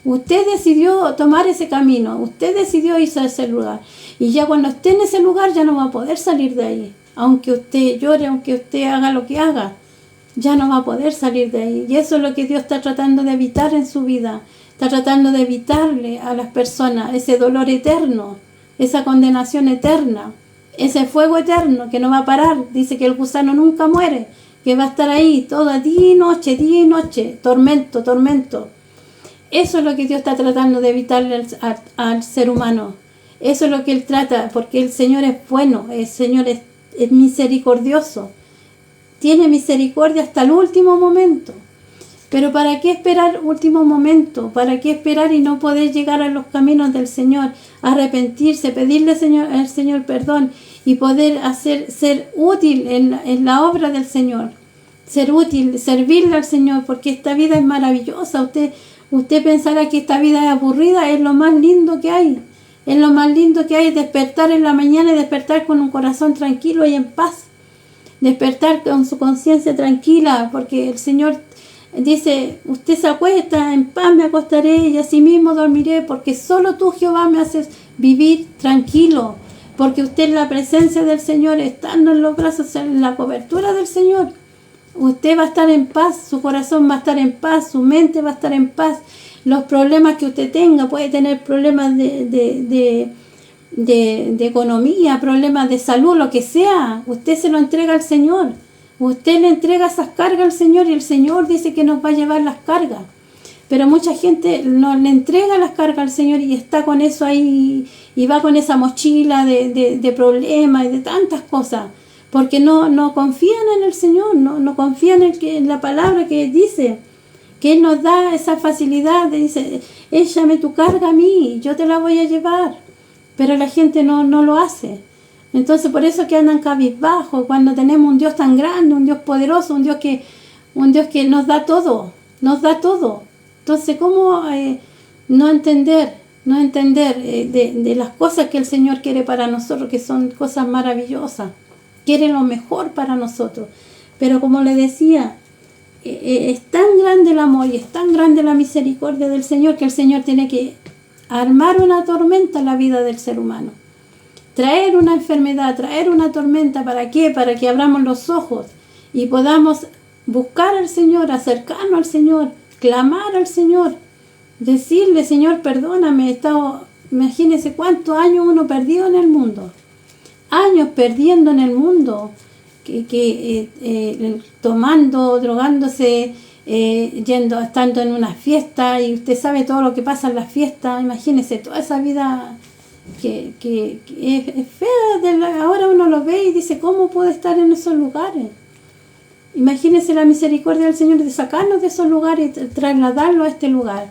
Usted decidió tomar ese camino. Usted decidió irse a ese lugar. Y ya cuando esté en ese lugar ya no va a poder salir de ahí. Aunque usted llore, aunque usted haga lo que haga, ya no va a poder salir de ahí. Y eso es lo que Dios está tratando de evitar en su vida. Está tratando de evitarle a las personas ese dolor eterno, esa condenación eterna, ese fuego eterno que no va a parar. Dice que el gusano nunca muere, que va a estar ahí toda día y noche, tormento, tormento. Eso es lo que Dios está tratando de evitarle al ser humano. Eso es lo que Él trata, porque el Señor es bueno, el Señor es misericordioso. Tiene misericordia hasta el último momento. Pero ¿para qué esperar último momento? ¿Para qué esperar y no poder llegar a los caminos del Señor? Arrepentirse, pedirle al Señor perdón y poder ser útil en la obra del Señor. Ser útil, servirle al Señor, porque esta vida es maravillosa. Usted pensará que esta vida es aburrida, es lo más lindo que hay. Es lo más lindo que hay, despertar en la mañana y despertar con un corazón tranquilo y en paz. Despertar con su conciencia tranquila, porque el Señor dice, usted se acuesta, en paz me acostaré y así mismo dormiré, porque solo tú, Jehová, me haces vivir tranquilo, porque usted en la presencia del Señor, estando en los brazos, en la cobertura del Señor, usted va a estar en paz, su corazón va a estar en paz, su mente va a estar en paz. Los problemas que usted tenga, puede tener problemas de economía, problemas de salud, lo que sea, usted se lo entrega al Señor. Usted le entrega esas cargas al Señor y el Señor dice que nos va a llevar las cargas. Pero mucha gente no le entrega las cargas al Señor y está con eso ahí y va con esa mochila de problemas y de tantas cosas. Porque no confían en el Señor, no confían en la palabra que dice, que Él nos da esa facilidad, dice, échame tu carga a mí, yo te la voy a llevar. Pero la gente no lo hace. Entonces por eso que andan cabizbajos cuando tenemos un Dios tan grande, un Dios poderoso, un Dios que nos da todo, Entonces, ¿cómo no entender de las cosas que el Señor quiere para nosotros, que son cosas maravillosas? Quiere lo mejor para nosotros. Pero como le decía, es tan grande el amor y es tan grande la misericordia del Señor que el Señor tiene que armar una tormenta en la vida del ser humano. Traer una enfermedad, traer una tormenta, ¿para qué? Para que abramos los ojos y podamos buscar al Señor, acercarnos al Señor, clamar al Señor, decirle, Señor, perdóname, imagínese cuántos años uno perdido en el mundo, años perdiendo en el mundo, tomando, drogándose, estando en una fiesta, y usted sabe todo lo que pasa en las fiestas. Imagínese toda esa vida que es fea, ahora uno lo ve y dice, ¿cómo puede estar en esos lugares? Imagínense la misericordia del Señor de sacarnos de esos lugares y trasladarlo a este lugar.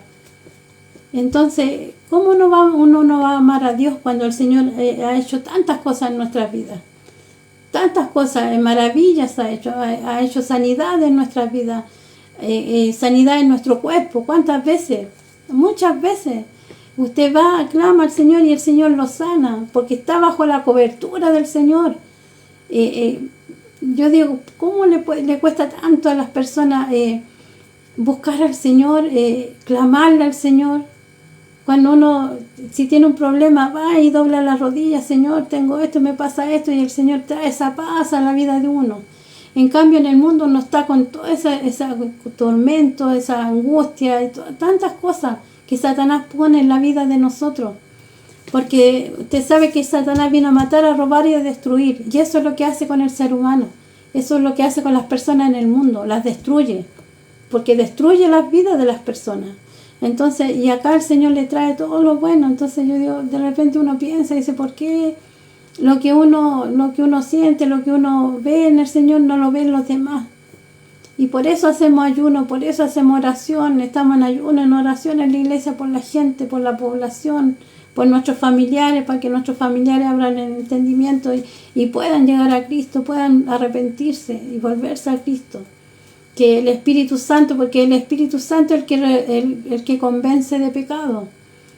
Entonces, ¿cómo uno no va a amar a Dios cuando el Señor ha hecho tantas cosas en nuestras vidas? Tantas cosas, maravillas ha hecho sanidad en nuestras vidas, sanidad en nuestro cuerpo. ¿Cuántas veces? Muchas veces. Usted va, clama al Señor y el Señor lo sana, porque está bajo la cobertura del Señor. Yo digo, ¿cómo le cuesta tanto a las personas buscar al Señor, clamarle al Señor? Cuando uno, si tiene un problema, va y dobla las rodillas, Señor, tengo esto, me pasa esto, y el Señor trae esa paz a la vida de uno. En cambio, en el mundo uno está con todo ese tormento, esa angustia, y tantas cosas que Satanás pone en la vida de nosotros. Porque usted sabe que Satanás vino a matar, a robar y a destruir. Y eso es lo que hace con el ser humano. Eso es lo que hace con las personas en el mundo. Las destruye. Porque destruye las vidas de las personas. Entonces, y acá el Señor le trae todo lo bueno. Entonces yo digo, de repente uno piensa y dice, ¿por qué lo que uno siente, lo que uno ve en el Señor no lo ven los demás? Y por eso hacemos ayuno, por eso hacemos oración. Estamos en ayuno, en oración en la iglesia por la gente, por la población, por nuestros familiares, para que nuestros familiares abran el entendimiento y puedan llegar a Cristo, puedan arrepentirse y volverse a Cristo. Que el Espíritu Santo, porque el Espíritu Santo es el que convence de pecado.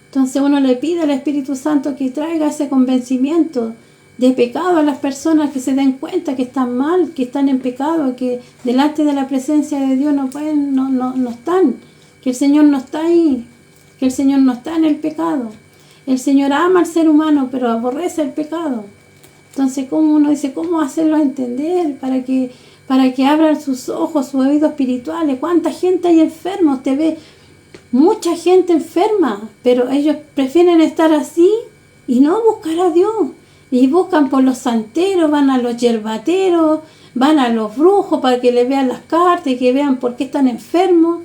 Entonces uno le pide al Espíritu Santo que traiga ese convencimiento de pecado a las personas, que se den cuenta que están mal, que están en pecado, que delante de la presencia de Dios no están, que el Señor no está ahí, que el Señor no está en el pecado. El Señor ama al ser humano, pero aborrece el pecado. Entonces, ¿cómo uno dice, cómo hacerlo entender para que abran sus ojos, sus oídos espirituales? ¿Cuánta gente hay enferma? Usted ve mucha gente enferma, pero ellos prefieren estar así y no buscar a Dios. Y buscan por los santeros, van a los yerbateros, van a los brujos para que les vean las cartas y que vean por qué están enfermos.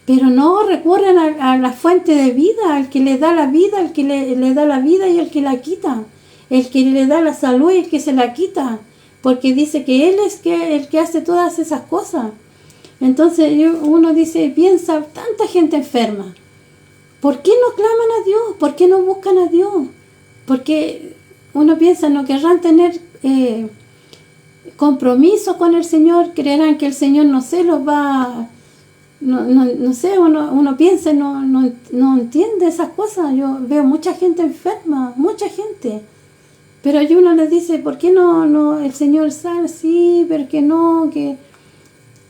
Pero no recurren a la fuente de vida, al que les da la vida, al que le da la vida y el que la quita. El que le da la salud y el que se la quita. Porque dice que Él es el que hace todas esas cosas. Entonces uno dice, piensa, tanta gente enferma. ¿Por qué no claman a Dios? ¿Por qué no buscan a Dios? Porque uno piensa, no querrán tener compromiso con el Señor, creerán que el Señor, no sé, los va... No sé, uno piensa, no entiende esas cosas. Yo veo mucha gente enferma, mucha gente. Pero uno les dice, ¿por qué no el Señor sana? Sí, pero que no, que...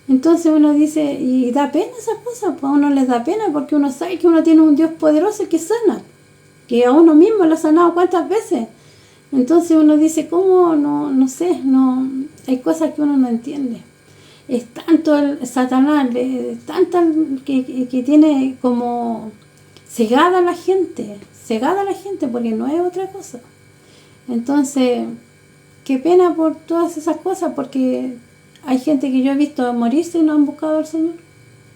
Entonces uno dice, y da pena esas cosas, pues a uno les da pena porque uno sabe que uno tiene un Dios poderoso que sana, que a uno mismo lo ha sanado cuántas veces. Entonces uno dice, ¿cómo? No sé, hay cosas que uno no entiende. Es tanto el Satanás, tanta que tiene como cegada a la gente, porque no es otra cosa. Entonces, qué pena por todas esas cosas, porque hay gente que yo he visto morirse y no han buscado al Señor,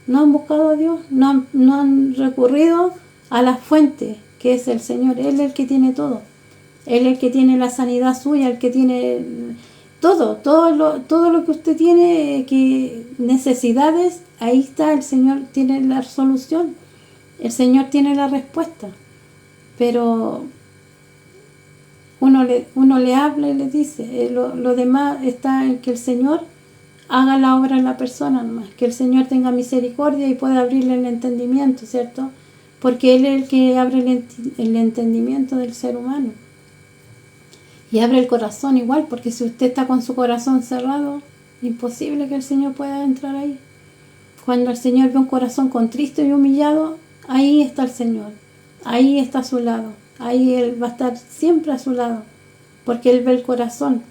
no han buscado a Dios, no han recurrido a la fuente, que es el Señor. Él es el que tiene todo, Él es el que tiene la sanidad suya, el que tiene todo lo que usted tiene, que necesidades, ahí está el Señor, tiene la solución, el Señor tiene la respuesta. Pero uno le habla y le dice, lo demás está en que el Señor haga la obra en la persona nomás, que el Señor tenga misericordia y pueda abrirle el entendimiento, ¿cierto? Porque Él es el que abre el entendimiento del ser humano. Y abre el corazón igual, porque si usted está con su corazón cerrado, imposible que el Señor pueda entrar ahí. Cuando el Señor ve un corazón contristo y humillado, ahí está el Señor, ahí está a su lado, ahí Él va a estar siempre a su lado, porque Él ve el corazón.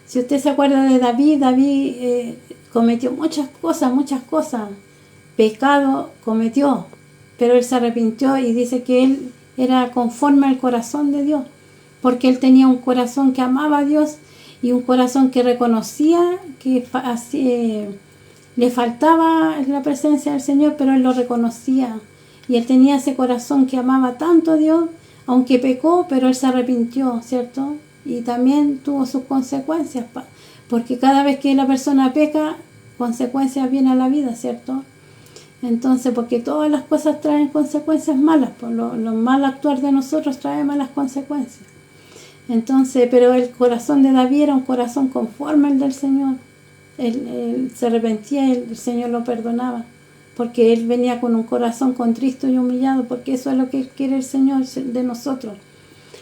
Si usted se acuerda de David cometió muchas cosas, pecado cometió, pero él se arrepintió y dice que él era conforme al corazón de Dios, porque él tenía un corazón que amaba a Dios y un corazón que reconocía que le faltaba la presencia del Señor, pero él lo reconocía. Y él tenía ese corazón que amaba tanto a Dios, aunque pecó, pero él se arrepintió, ¿cierto? Y también tuvo sus consecuencias, porque cada vez que la persona peca, consecuencias viene a la vida, ¿cierto? Entonces, porque todas las cosas traen consecuencias malas, por lo mal actuar de nosotros trae malas consecuencias. Entonces, pero el corazón de David era un corazón conforme al del Señor. Él se arrepentía y el Señor lo perdonaba, porque él venía con un corazón contristo y humillado, porque eso es lo que quiere el Señor de nosotros,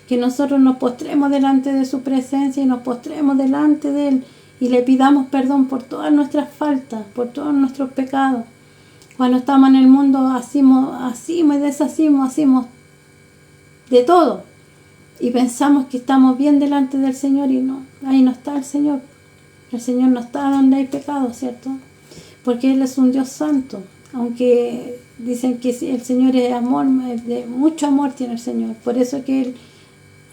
que nosotros nos postremos delante de su presencia y nos postremos delante de él y le pidamos perdón por todas nuestras faltas, por todos nuestros pecados. Cuando estamos en el mundo hacemos y deshacimos, hacemos de todo y pensamos que estamos bien delante del Señor y no, ahí no está el Señor. El Señor no está donde hay pecado, ¿cierto? Porque Él es un Dios santo. Aunque dicen que el Señor es amor, de mucho amor tiene el Señor. Por eso que Él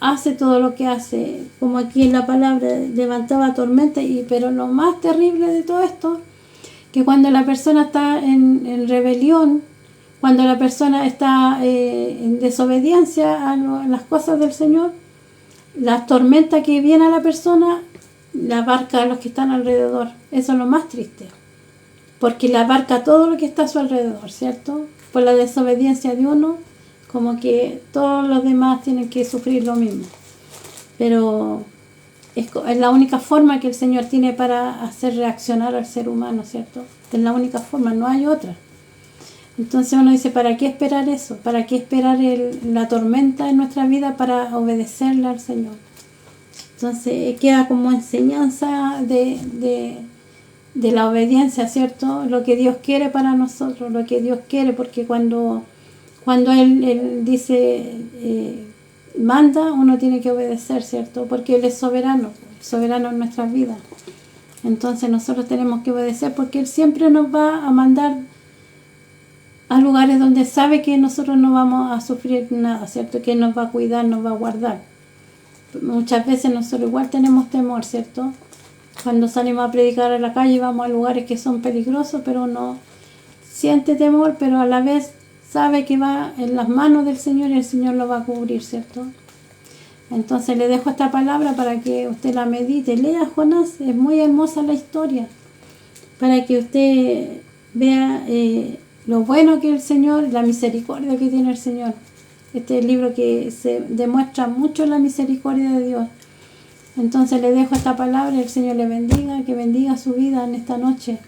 hace todo lo que hace. Como aquí en la palabra, levantaba tormenta. Pero lo más terrible de todo esto, que cuando la persona está en rebelión, cuando la persona está en desobediencia a las cosas del Señor, la tormenta que viene a la persona la abarca a los que están alrededor. Eso es lo más triste, porque la abarca todo lo que está a su alrededor, ¿cierto? Por la desobediencia de uno, como que todos los demás tienen que sufrir lo mismo. Pero es la única forma que el Señor tiene para hacer reaccionar al ser humano, ¿cierto? Es la única forma, no hay otra. Entonces uno dice, ¿para qué esperar eso? ¿Para qué esperar la tormenta en nuestra vida para obedecerle al Señor? Entonces queda como enseñanza de la obediencia, ¿cierto? Lo que Dios quiere para nosotros, lo que Dios quiere, porque cuando Él dice, manda, uno tiene que obedecer, ¿cierto? Porque Él es soberano en nuestras vidas. Entonces nosotros tenemos que obedecer porque Él siempre nos va a mandar a lugares donde sabe que nosotros no vamos a sufrir nada, ¿cierto? Que Él nos va a cuidar, nos va a guardar. Muchas veces nosotros igual tenemos temor, ¿cierto? Cuando salimos a predicar a la calle vamos a lugares que son peligrosos, pero uno siente temor, pero a la vez sabe que va en las manos del Señor y el Señor lo va a cubrir, ¿cierto? Entonces le dejo esta palabra para que usted la medite. Lea Jonás, es muy hermosa la historia, para que usted vea lo bueno que el Señor, la misericordia que tiene el Señor. Este es el libro que se demuestra mucho la misericordia de Dios. Entonces le dejo esta palabra, el Señor le bendiga, que bendiga su vida en esta noche.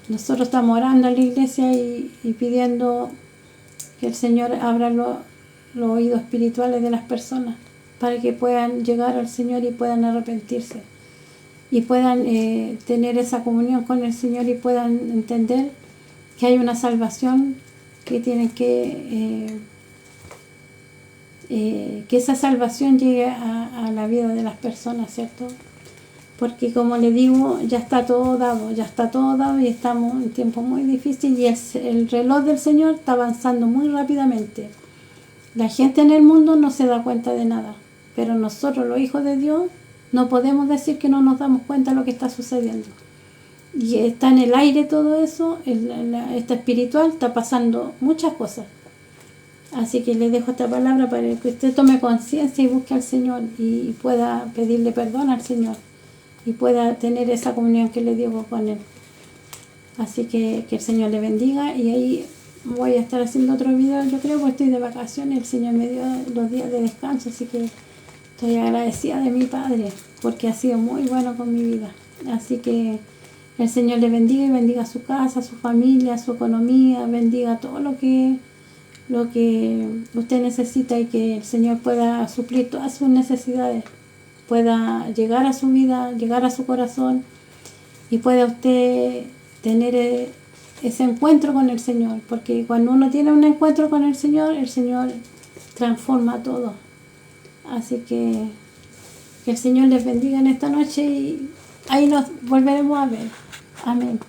Nosotros estamos orando en la iglesia y pidiendo que el Señor abra los oídos espirituales de las personas para que puedan llegar al Señor y puedan arrepentirse y puedan tener esa comunión con el Señor y puedan entender que hay una salvación que tienen que esa salvación llegue a la vida de las personas, ¿cierto? Porque como le digo, ya está todo dado y estamos en un tiempo muy difícil y el reloj del Señor está avanzando muy rápidamente. La gente en el mundo no se da cuenta de nada, pero nosotros, los hijos de Dios, no podemos decir que no nos damos cuenta de lo que está sucediendo. Y está en el aire todo eso, está espiritual, está pasando muchas cosas. Así que le dejo esta palabra para que usted tome conciencia y busque al Señor y pueda pedirle perdón al Señor y pueda tener esa comunión que le dio con Él. Así que el Señor le bendiga y ahí voy a estar haciendo otro video, yo creo, porque estoy de vacaciones, el Señor me dio los días de descanso, así que estoy agradecida de mi Padre porque ha sido muy bueno con mi vida. Así que el Señor le bendiga y bendiga su casa, su familia, su economía, bendiga todo lo que usted necesita y que el Señor pueda suplir todas sus necesidades, pueda llegar a su vida, llegar a su corazón y pueda usted tener ese encuentro con el Señor, porque cuando uno tiene un encuentro con el Señor transforma todo. Así que el Señor les bendiga en esta noche y ahí nos volveremos a ver. Amén.